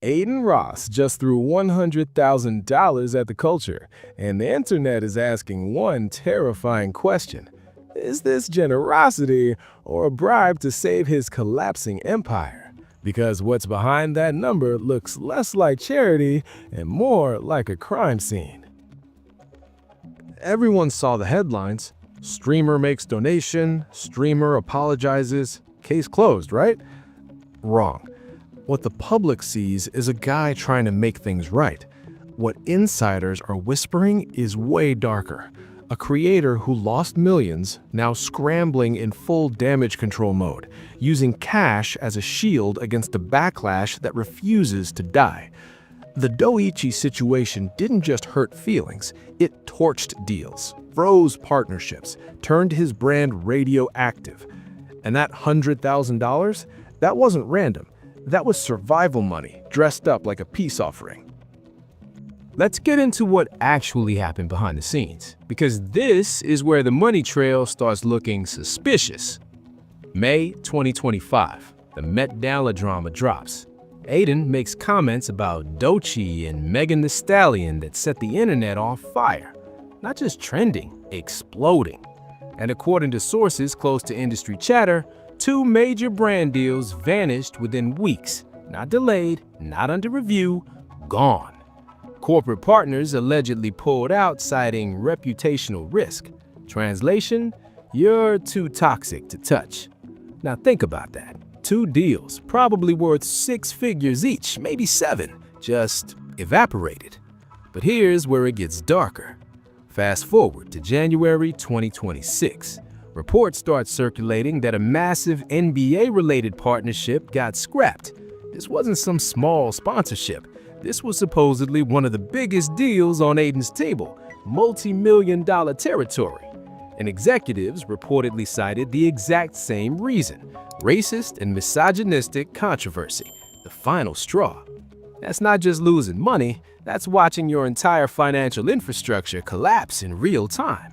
Adin Ross just threw $100,000 at the culture, and the internet is asking one terrifying question. Is this generosity or a bribe to save his collapsing empire? Because what's behind that number looks less like charity and more like a crime scene. Everyone saw the headlines. Streamer makes donation, streamer apologizes, case closed, right? Wrong. What the public sees is a guy trying to make things right. What insiders are whispering is way darker. A creator who lost millions, now scrambling in full damage control mode, using cash as a shield against a backlash that refuses to die. The Doichi situation didn't just hurt feelings, it torched deals, froze partnerships, turned his brand radioactive. And that $100,000? That wasn't random. That was survival money, dressed up like a peace offering. Let's get into what actually happened behind the scenes, because this is where the money trail starts looking suspicious. May 2025, the Met Gala drama drops. Adin makes comments about Doechii and Megan Thee Stallion that set the internet on fire. Not just trending, exploding. And according to sources close to industry chatter, 2 major brand deals vanished within weeks. Not delayed, not under review, gone. Corporate partners allegedly pulled out, citing reputational risk. Translation, you're too toxic to touch. Now think about that. 2 deals, probably worth 6 figures each, maybe 7, just evaporated. But here's where it gets darker. Fast forward to January 2026. Reports start circulating that a massive NBA-related partnership got scrapped. This wasn't some small sponsorship. This was supposedly one of the biggest deals on Adin's table, multi-million-dollar territory. And executives reportedly cited the exact same reason: racist and misogynistic controversy, the final straw. That's not just losing money, that's watching your entire financial infrastructure collapse in real time.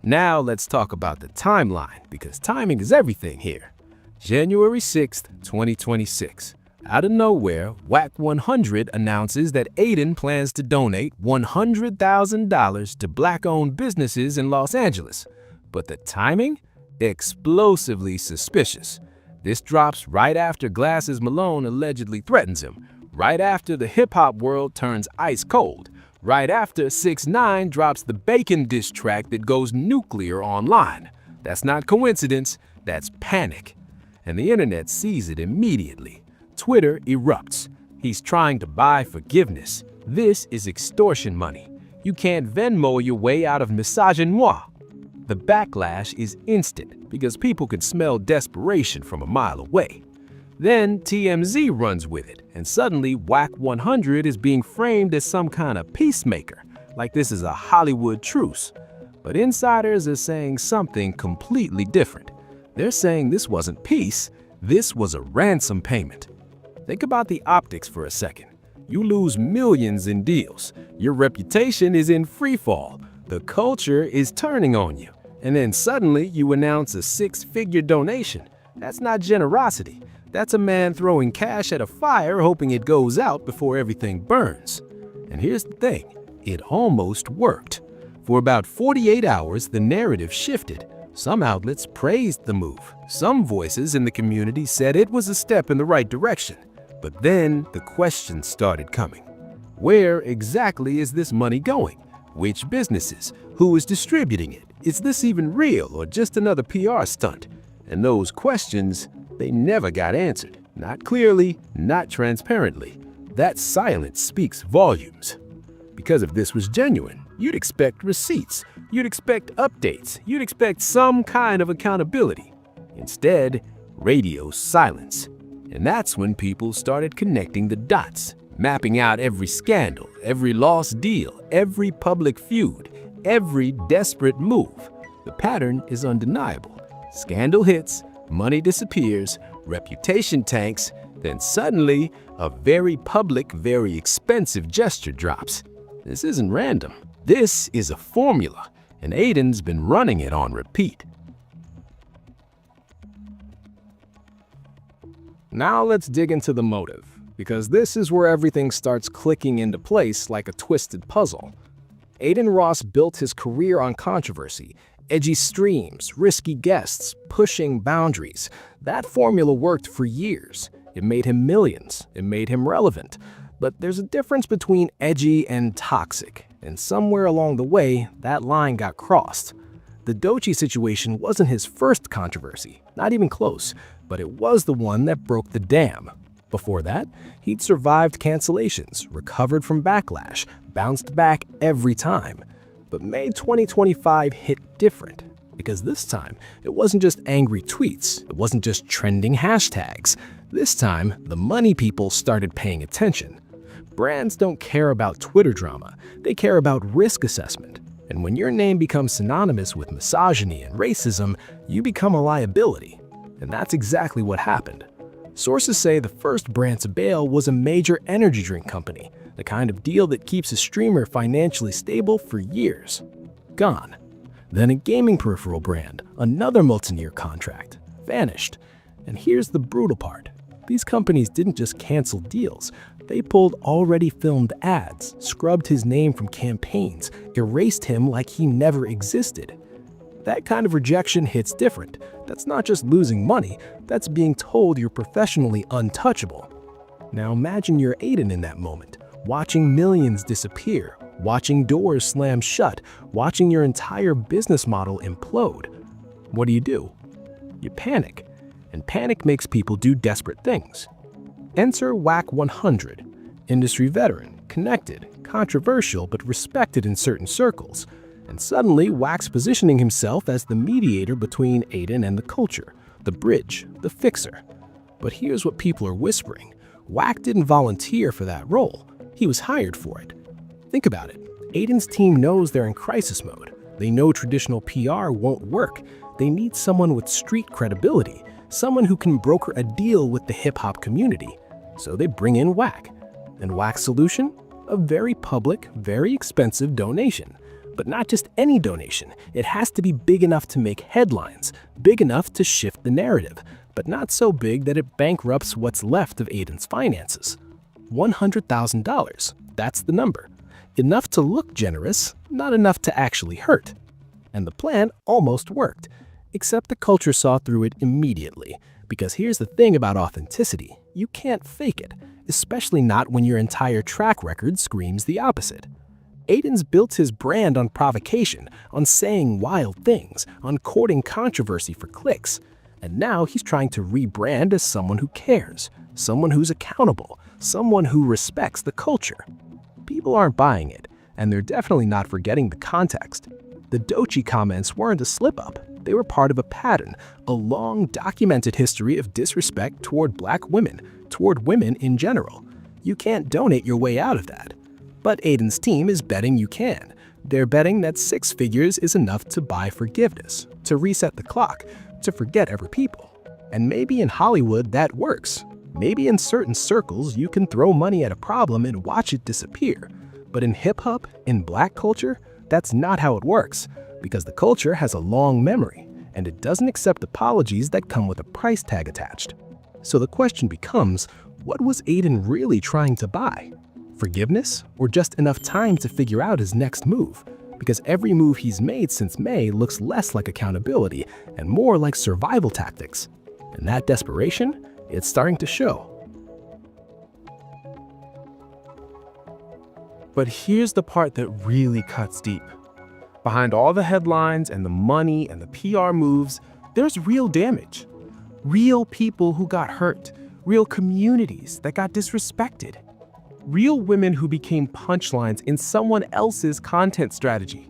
Now let's talk about the timeline, because timing is everything here. January 6th, 2026. Out of nowhere, WAC 100 announces that Adin plans to donate $100,000 to Black-owned businesses in Los Angeles. But the timing? Explosively suspicious. This drops right after Glasses Malone allegedly threatens him, right after the hip-hop world turns ice cold, right after 6ix9ine drops the Bacon diss track that goes nuclear online. That's not coincidence, that's panic. And the internet sees it immediately. Twitter erupts. He's trying to buy forgiveness. This is extortion money. You can't Venmo your way out of misogynoir. The backlash is instant because people could smell desperation from a mile away. Then TMZ runs with it, and suddenly WAC 100 is being framed as some kind of peacemaker, like this is a Hollywood truce. But insiders are saying something completely different. They're saying this wasn't peace, this was a ransom payment. Think about the optics for a second. You lose millions in deals. Your reputation is in freefall. The culture is turning on you. And then suddenly you announce a 6-figure donation. That's not generosity. That's a man throwing cash at a fire hoping it goes out before everything burns. And here's the thing, it almost worked. For about 48 hours, the narrative shifted. Some outlets praised the move. Some voices in the community said it was a step in the right direction. But then the questions started coming. Where exactly is this money going? Which businesses? Who is distributing it? Is this even real or just another PR stunt? And those questions, they never got answered. Not clearly, not transparently. That silence speaks volumes. Because if this was genuine, you'd expect receipts, you'd expect updates, you'd expect some kind of accountability. Instead, radio silence. And that's when people started connecting the dots, mapping out every scandal, every lost deal, every public feud, every desperate move. The pattern is undeniable. Scandal hits, money disappears, reputation tanks, then suddenly a very public, very expensive gesture drops. This isn't random. This is a formula, and Adin's been running it on repeat. Now let's dig into the motive. because this is where everything starts clicking into place like a twisted puzzle. Adin Ross built his career on controversy, edgy streams, risky guests, pushing boundaries. That formula worked for years. It made him millions. It made him relevant. But there's a difference between edgy and toxic, and somewhere along the way, that line got crossed. The Doechii situation wasn't his first controversy, not even close, but it was the one that broke the dam. Before that, he'd survived cancellations, recovered from backlash, bounced back every time. But May 2025 hit different, because this time, it wasn't just angry tweets, it wasn't just trending hashtags. This time, the money people started paying attention. Brands don't care about Twitter drama, they care about risk assessment. And when your name becomes synonymous with misogyny and racism, you become a liability. And that's exactly what happened. Sources say the first brand to bail was a major energy drink company, the kind of deal that keeps a streamer financially stable for years. Gone. Then a gaming peripheral brand, another multi-year contract, vanished. And here's the brutal part. These companies didn't just cancel deals, they pulled already filmed ads, scrubbed his name from campaigns, erased him like he never existed. That kind of rejection hits different. That's not just losing money, that's being told you're professionally untouchable. Now imagine you're Adin in that moment, watching millions disappear, watching doors slam shut, watching your entire business model implode. What do? You panic, and panic makes people do desperate things. Enter Wack 100, industry veteran, connected, controversial but respected in certain circles. And suddenly, Wack's positioning himself as the mediator between Adin and the culture, the bridge, the fixer. But here's what people are whispering. Wack didn't volunteer for that role. He was hired for it. Think about it. Adin's team knows they're in crisis mode. They know traditional PR won't work. They need someone with street credibility, someone who can broker a deal with the hip-hop community. So they bring in Wack. And Wack's solution? A very public, very expensive donation. But not just any donation. It has to be big enough to make headlines, big enough to shift the narrative, but not so big that it bankrupts what's left of Adin's finances. $100,000. That's the number. Enough to look generous, not enough to actually hurt. And the plan almost worked, except the culture saw through it immediately. Because here's the thing about authenticity. You can't fake it, especially not when your entire track record screams the opposite. Adin's built his brand on provocation, on saying wild things, on courting controversy for clicks. And now he's trying to rebrand as someone who cares, someone who's accountable, someone who respects the culture. People aren't buying it, and they're definitely not forgetting the context. The Doechii comments weren't a slip-up. They were part of a pattern, a long documented history of disrespect toward Black women, toward women in general. You can't donate your way out of that. But Adin's team is betting you can. They're betting that 6 figures is enough to buy forgiveness, to reset the clock, to forget every people. And maybe in Hollywood that works. Maybe in certain circles you can throw money at a problem and watch it disappear. But in hip-hop, in Black culture, that's not how it works, because the culture has a long memory, and it doesn't accept apologies that come with a price tag attached. So the question becomes, what was Adin really trying to buy? Forgiveness, or just enough time to figure out his next move? Because every move he's made since May looks less like accountability and more like survival tactics. And that desperation, it's starting to show. But here's the part that really cuts deep. Behind all the headlines and the money and the PR moves, there's real damage. Real people who got hurt, real communities that got disrespected. Real women who became punchlines in someone else's content strategy.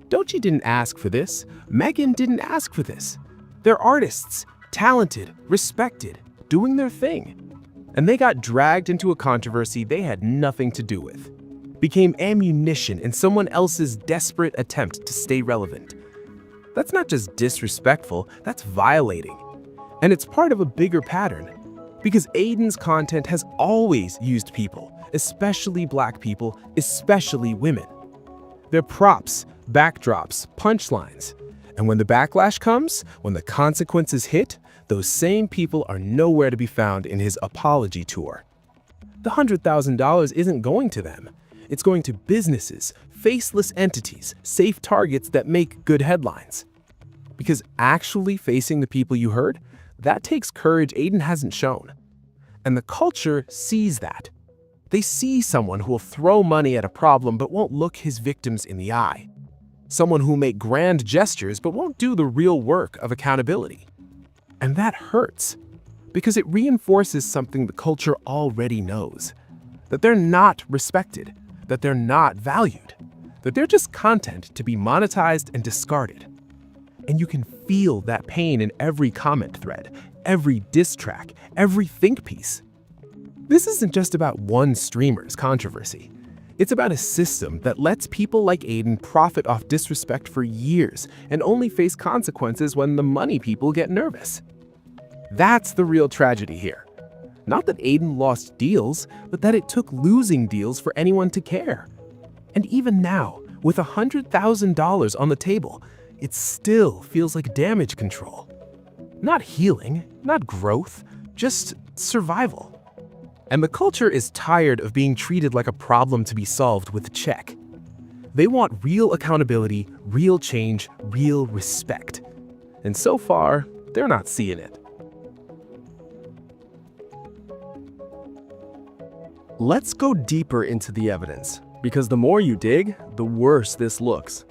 Doechii didn't ask for this. Megan didn't ask for this. They're artists, talented, respected, doing their thing. And they got dragged into a controversy they had nothing to do with. Became ammunition in someone else's desperate attempt to stay relevant. That's not just disrespectful, that's violating. And it's part of a bigger pattern. Because Adin's content has always used people, especially Black people, especially women. They're props, backdrops, punchlines. And when the backlash comes, when the consequences hit, those same people are nowhere to be found in his apology tour. The $100,000 isn't going to them. It's going to businesses, faceless entities, safe targets that make good headlines. Because actually facing the people you hurt, that takes courage Adin hasn't shown. And the culture sees that. They see someone who will throw money at a problem but won't look his victims in the eye. Someone who will make grand gestures but won't do the real work of accountability. And that hurts, because it reinforces something the culture already knows. That they're not respected, that they're not valued, that they're just content to be monetized and discarded. And you can feel that pain in every comment thread, every diss track, every think piece. This isn't just about one streamer's controversy. It's about a system that lets people like Adin profit off disrespect for years and only face consequences when the money people get nervous. That's the real tragedy here. Not that Adin lost deals, but that it took losing deals for anyone to care. And even now, with $100,000 on the table, it still feels like damage control. Not healing, not growth, just survival. And the culture is tired of being treated like a problem to be solved with a check. They want real accountability, real change, real respect. And so far, they're not seeing it. Let's go deeper into the evidence, because the more you dig, the worse this looks.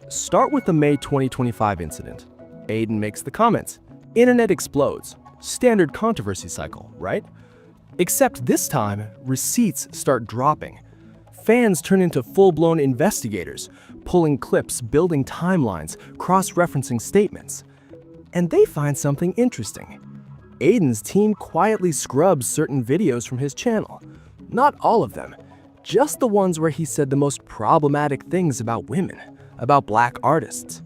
Start with the May 2025 incident. Adin makes the comments. Internet explodes. Standard controversy cycle, right? Except this time, receipts start dropping. Fans turn into full-blown investigators, pulling clips, building timelines, cross-referencing statements. And they find something interesting. Adin's team quietly scrubs certain videos from his channel. Not all of them, just the ones where he said the most problematic things about women, about black artists.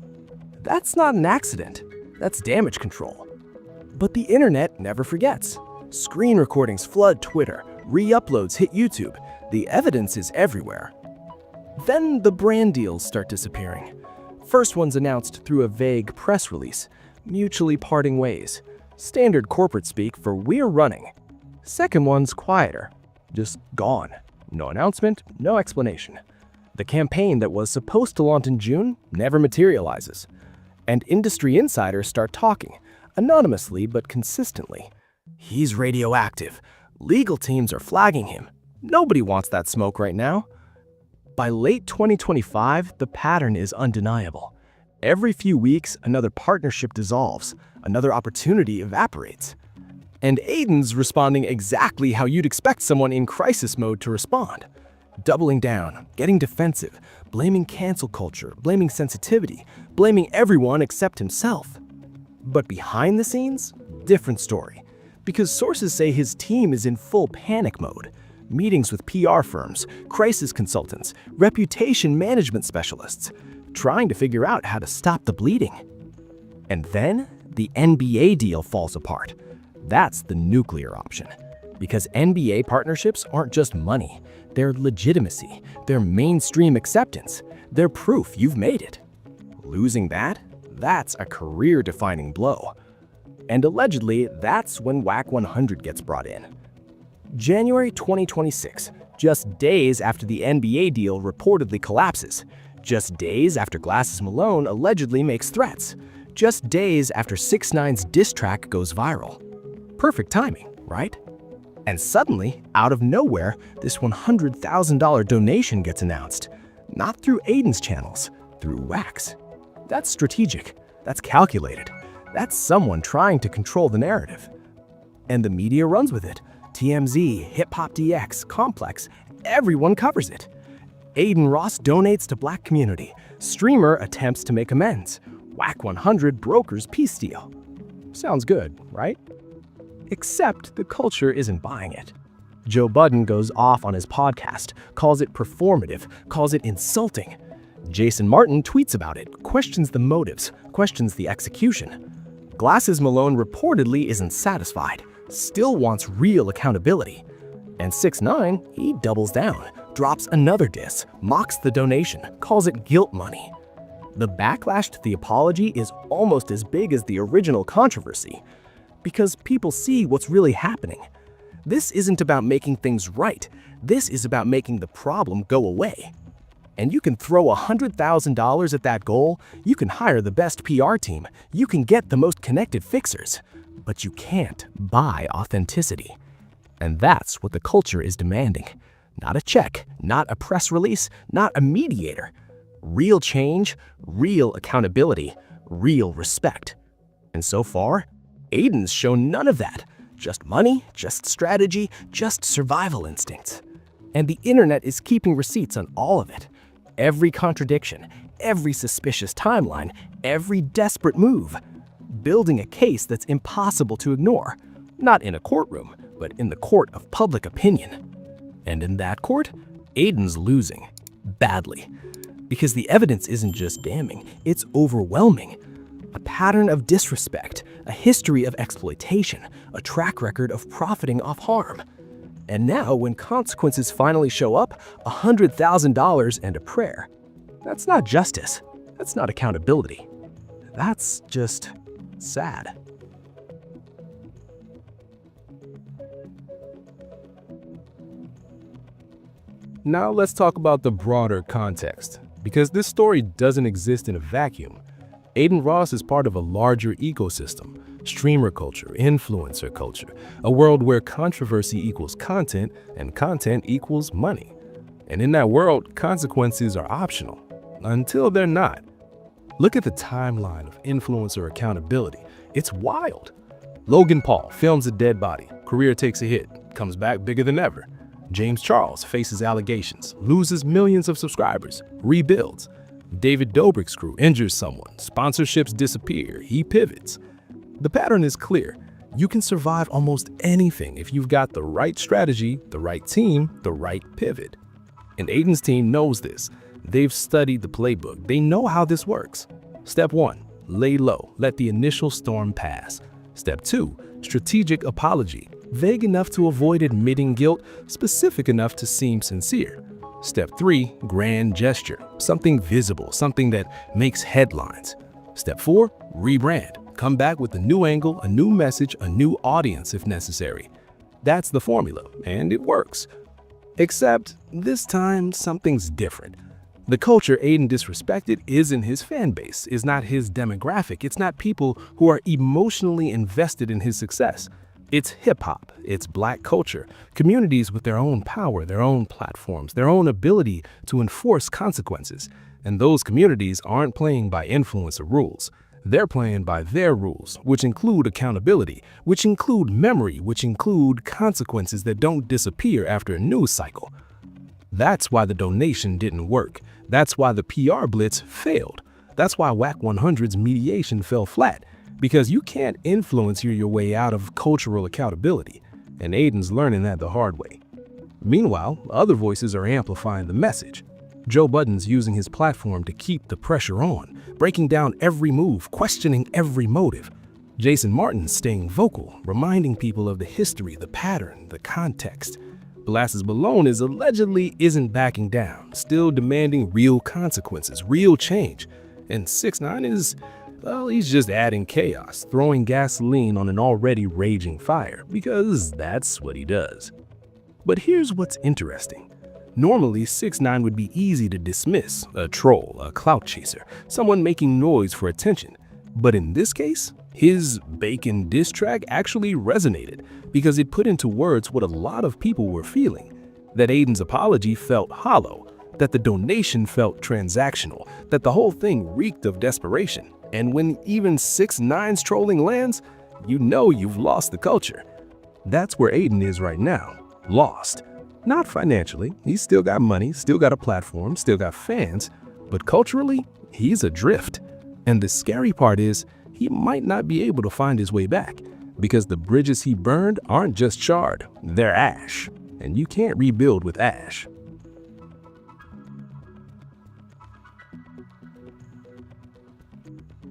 That's not an accident, that's damage control. But the internet never forgets. Screen recordings flood Twitter, re-uploads hit YouTube, the evidence is everywhere. Then the brand deals start disappearing. First one's announced through a vague press release, mutually parting ways. Standard corporate speak for "we're running." Second one's quieter. Just gone. No announcement, no explanation. The campaign that was supposed to launch in June never materializes. And industry insiders start talking, anonymously but consistently. He's radioactive. Legal teams are flagging him. Nobody wants that smoke right now. By late 2025, the pattern is undeniable. Every few weeks, another partnership dissolves, another opportunity evaporates. And Adin's responding exactly how you'd expect someone in crisis mode to respond. Doubling down, getting defensive, blaming cancel culture, blaming sensitivity, blaming everyone except himself. But behind the scenes, different story. Because sources say his team is in full panic mode. Meetings with PR firms, crisis consultants, reputation management specialists, trying to figure out how to stop the bleeding. And then the NBA deal falls apart. That's the nuclear option. Because NBA partnerships aren't just money, they're legitimacy, they're mainstream acceptance, they're proof you've made it. Losing that? That's a career-defining blow. And allegedly, that's when WAC 100 gets brought in. January 2026, just days after the NBA deal reportedly collapses, just days after Glasses Malone allegedly makes threats, just days after 6ix9ine's diss track goes viral. Perfect timing, right? And suddenly, out of nowhere, this $100,000 donation gets announced. Not through Adin's channels, through WAC's. That's strategic. That's calculated. That's someone trying to control the narrative. And the media runs with it. TMZ, Hip Hop DX, Complex, everyone covers it. Adin Ross donates to black community. Streamer attempts to make amends. WAC 100 brokers peace deal. Sounds good, right? Except the culture isn't buying it. Joe Budden goes off on his podcast, calls it performative, calls it insulting. Jason Martin tweets about it, questions the motives, questions the execution. Glasses Malone reportedly isn't satisfied, still wants real accountability. And 6ix9ine, he doubles down, drops another diss, mocks the donation, calls it guilt money. The backlash to the apology is almost as big as the original controversy, because people see what's really happening. This isn't about making things right. This is about making the problem go away. And you can throw $100,000 at that goal, you can hire the best PR team, you can get the most connected fixers, but you can't buy authenticity. And that's what the culture is demanding. Not a check, not a press release, not a mediator. Real change, real accountability, real respect. And so far, Adin's shown none of that. Just money, just strategy, just survival instincts. And the internet is keeping receipts on all of it. Every contradiction, every suspicious timeline, every desperate move. Building a case that's impossible to ignore. Not in a courtroom, but in the court of public opinion. And in that court, Adin's losing. Badly. Because the evidence isn't just damning, it's overwhelming. A pattern of disrespect, a history of exploitation, a track record of profiting off harm. And now, when consequences finally show up, $100,000 and a prayer. That's not justice. That's not accountability. That's just sad. Now let's talk about the broader context, because this story doesn't exist in a vacuum. Adin Ross is part of a larger ecosystem, streamer culture, influencer culture, a world where controversy equals content and content equals money. And in that world, consequences are optional, until they're not. Look at the timeline of influencer accountability. It's wild. Logan Paul films a dead body, career takes a hit, comes back bigger than ever. James Charles faces allegations, loses millions of subscribers, rebuilds. David Dobrik's crew injures someone, sponsorships disappear, he pivots. The pattern is clear. You can survive almost anything if you've got the right strategy, the right team, the right pivot. And Adin's team knows this. They've studied the playbook. They know how this works. Step 1, lay low, let the initial storm pass. Step 2, strategic apology, vague enough to avoid admitting guilt, specific enough to seem sincere. Step 3, grand gesture, something visible, something that makes headlines. Step 4, rebrand, come back with a new angle, a new message, a new audience if necessary. That's the formula, and it works. Except this time, something's different. The culture Adin disrespected isn't his fan base, is not his demographic, it's not people who are emotionally invested in his success. It's hip-hop, it's Black culture, communities with their own power, their own platforms, their own ability to enforce consequences. And those communities aren't playing by influencer rules. They're playing by their rules, which include accountability, which include memory, which include consequences that don't disappear after a news cycle. That's why the donation didn't work. That's why the PR blitz failed. That's why WAC 100's mediation fell flat. Because you can't influence your way out of cultural accountability, and Adin's learning that the hard way. Meanwhile, other voices are amplifying the message. Joe Budden's using his platform to keep the pressure on, breaking down every move, questioning every motive. Jason Martin's staying vocal, reminding people of the history, the pattern, the context. Blas's Malone is allegedly isn't backing down, still demanding real consequences, real change. And 6ix9ine is, well, he's just adding chaos, throwing gasoline on an already raging fire, because that's what he does. But here's what's interesting. Normally, 6ix9ine would be easy to dismiss, a troll, a clout chaser, someone making noise for attention. But in this case, his Bacon diss track actually resonated because it put into words what a lot of people were feeling, that Adin's apology felt hollow, that the donation felt transactional, that the whole thing reeked of desperation. And when even 6ix9ine's trolling lands, you know you've lost the culture. That's where Adin is right now, lost. Not financially, he's still got money, still got a platform, still got fans, but culturally, he's adrift. And the scary part is, he might not be able to find his way back, because the bridges he burned aren't just charred, they're ash. And you can't rebuild with ash.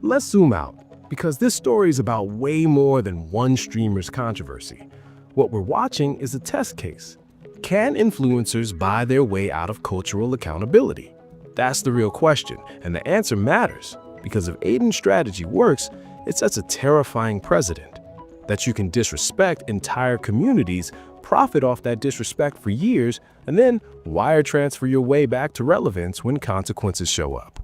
Let's zoom out, because this story is about way more than one streamer's controversy. What we're watching is a test case. Can influencers buy their way out of cultural accountability? That's the real question, and the answer matters, because if Adin's strategy works, it sets a terrifying precedent that you can disrespect entire communities, profit off that disrespect for years, and then wire transfer your way back to relevance when consequences show up.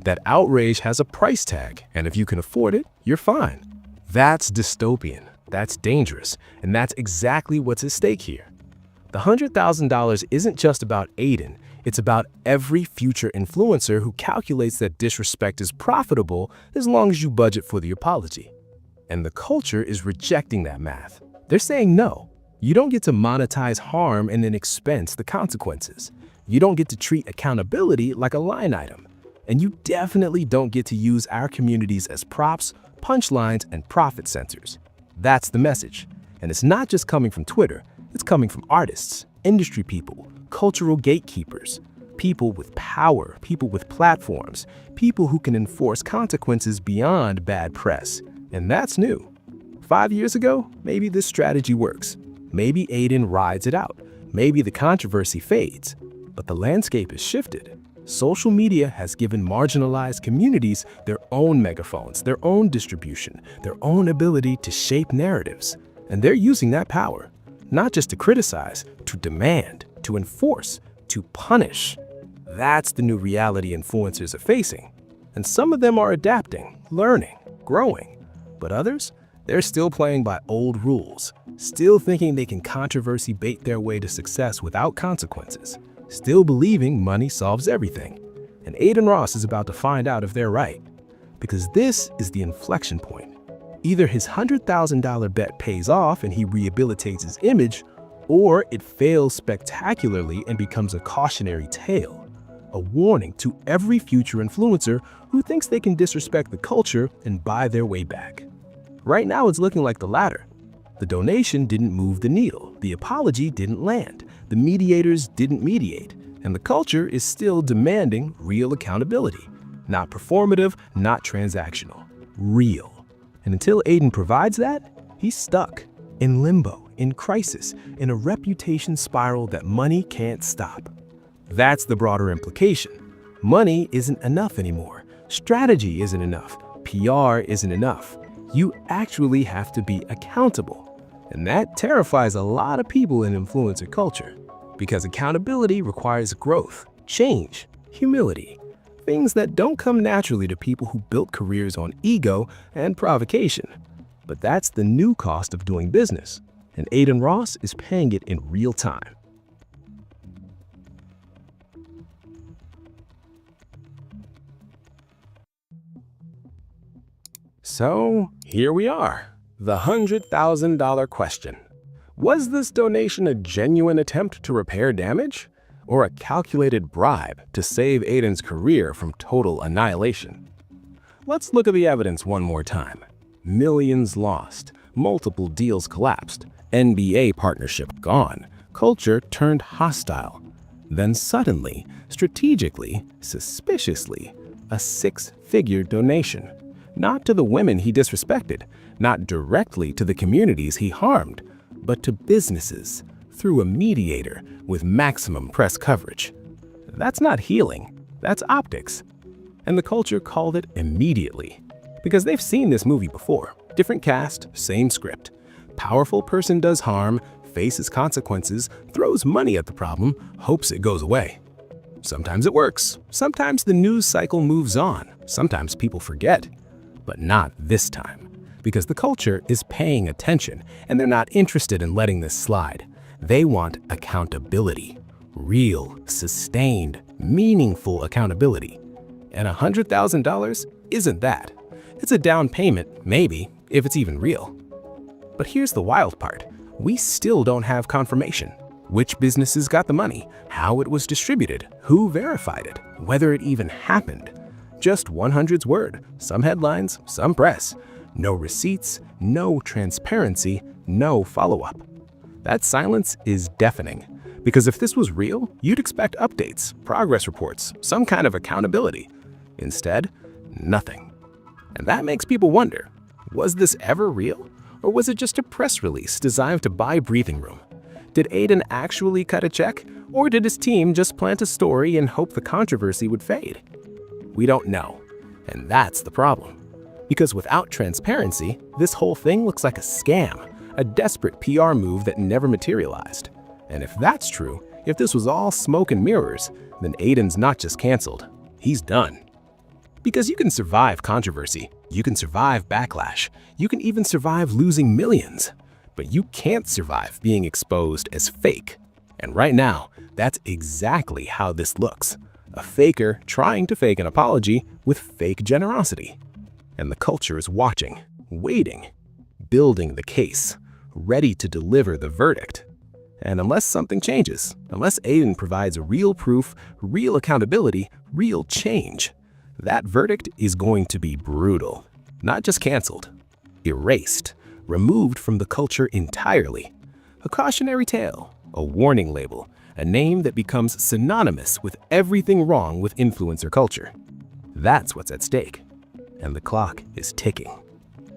That outrage has a price tag, and if you can afford it, you're fine. That's dystopian, that's dangerous, and that's exactly what's at stake here. The $100,000 isn't just about Adin, it's about every future influencer who calculates that disrespect is profitable as long as you budget for the apology. And the culture is rejecting that math. They're saying no. You don't get to monetize harm and then expense the consequences. You don't get to treat accountability like a line item. And you definitely don't get to use our communities as props, punchlines, and profit centers. That's the message. And it's not just coming from Twitter. It's coming from artists, industry people, cultural gatekeepers, people with power, people with platforms, people who can enforce consequences beyond bad press. And that's new. 5 years ago, maybe this strategy works. Maybe Adin rides it out. Maybe the controversy fades. But the landscape has shifted. Social media has given marginalized communities their own megaphones, their own distribution, their own ability to shape narratives. And they're using that power, not just to criticize, to demand, to enforce, to punish. That's the new reality influencers are facing. And some of them are adapting, learning, growing. But others, they're still playing by old rules, still thinking they can controversy bait their way to success without consequences, still believing money solves everything. And Adin Ross is about to find out if they're right. Because this is the inflection point. Either his $100,000 bet pays off and he rehabilitates his image, or it fails spectacularly and becomes a cautionary tale, a warning to every future influencer who thinks they can disrespect the culture and buy their way back. Right now, it's looking like the latter. The donation didn't move the needle, the apology didn't land, the mediators didn't mediate, and the culture is still demanding real accountability. Not performative, not transactional, real. And until Adin provides that, he's stuck, in limbo, in crisis, in a reputation spiral that money can't stop. That's the broader implication. Money isn't enough anymore. Strategy isn't enough. PR isn't enough. You actually have to be accountable. And that terrifies a lot of people in influencer culture. Because accountability requires growth, change, humility. Things that don't come naturally to people who built careers on ego and provocation. But that's the new cost of doing business. And Adin Ross is paying it in real time. So, here we are. The $100,000 question. Was this donation a genuine attempt to repair damage? Or a calculated bribe to save Adin's career from total annihilation? Let's look at the evidence one more time. Millions lost, multiple deals collapsed, NBA partnership gone, culture turned hostile. Then suddenly, strategically, suspiciously, a six-figure donation. Not to the women he disrespected, not directly to the communities he harmed, but to businesses, through a mediator with maximum press coverage. That's not healing, that's optics. And the culture called it immediately. Because they've seen this movie before. Different cast, same script. Powerful person does harm, faces consequences, throws money at the problem, hopes it goes away. Sometimes it works. Sometimes the news cycle moves on. Sometimes people forget. But not this time. Because the culture is paying attention, and they're not interested in letting this slide. They want accountability. Real, sustained, meaningful accountability. And $100,000 isn't that. It's a down payment, maybe, if it's even real. But here's the wild part. We still don't have confirmation. Which businesses got the money, how it was distributed, who verified it, whether it even happened. Just 100's word, some headlines, some press. No receipts, no transparency, no follow-up. That silence is deafening. Because if this was real, you'd expect updates, progress reports, some kind of accountability. Instead, nothing. And that makes people wonder, was this ever real? Or was it just a press release designed to buy breathing room? Did Adin actually cut a check? Or did his team just plant a story and hope the controversy would fade? We don't know. And that's the problem. Because without transparency, this whole thing looks like a scam. a desperate PR move that never materialized. And if that's true, if this was all smoke and mirrors, then Adin's not just canceled, he's done. Because you can survive controversy, you can survive backlash, you can even survive losing millions, but you can't survive being exposed as fake. And right now, that's exactly how this looks. A faker trying to fake an apology with fake generosity. And the culture is watching, waiting, building the case, ready to deliver the verdict. And unless something changes, unless Adin provides real proof, real accountability, real change, that verdict is going to be brutal. Not just canceled, erased, removed from the culture entirely. A cautionary tale, a warning label, a name that becomes synonymous with everything wrong with influencer culture. That's what's at stake. And the clock is ticking.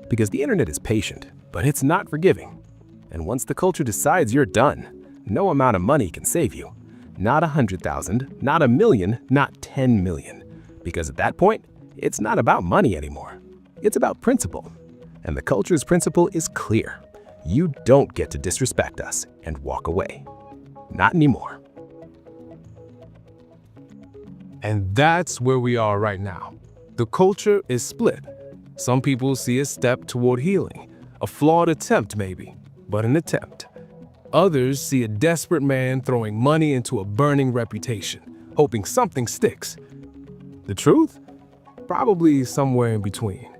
Because the internet is patient, but it's not forgiving. And once the culture decides you're done, no amount of money can save you. Not 100,000, not a million, not 10 million. Because at that point, it's not about money anymore. It's about principle. And the culture's principle is clear. You don't get to disrespect us and walk away. Not anymore. And that's where we are right now. The culture is split. Some people see a step toward healing, a flawed attempt maybe, but an attempt. Others see a desperate man throwing money into a burning reputation, hoping something sticks. The truth? Probably somewhere in between.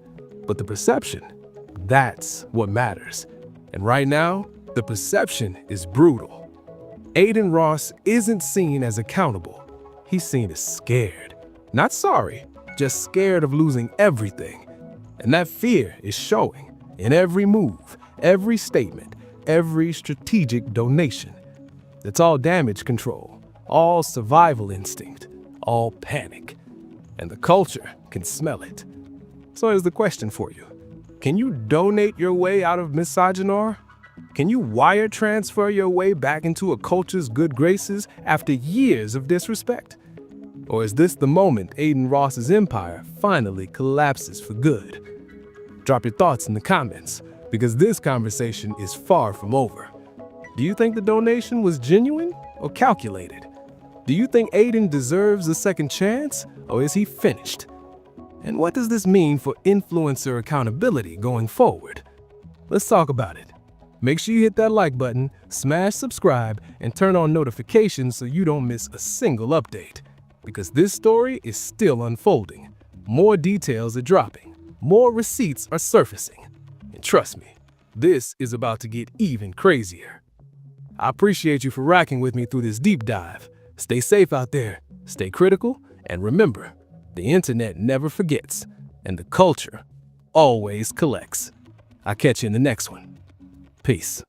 But the perception, that's what matters. And right now, the perception is brutal. Adin Ross isn't seen as accountable. He's seen as scared. Not sorry, just scared of losing everything. And that fear is showing in every move, every statement, every strategic donation. It's all damage control, all survival instinct, all panic. And the culture can smell it. So here's the question for you. Can you donate your way out of misogynoir? Can you wire transfer your way back into a culture's good graces after years of disrespect? Or is this the moment Adin Ross's empire finally collapses for good? Drop your thoughts in the comments, because this conversation is far from over. Do you think the donation was genuine or calculated? Do you think Adin deserves a second chance, or is he finished? And what does this mean for influencer accountability going forward? Let's talk about it. Make sure you hit that like button, smash subscribe, and turn on notifications so you don't miss a single update. Because this story is still unfolding. More details are dropping. More receipts are surfacing. And trust me, this is about to get even crazier. I appreciate you for rocking with me through this deep dive. Stay safe out there, stay critical, and remember, the internet never forgets, and the culture always collects. I'll catch you in the next one. Peace.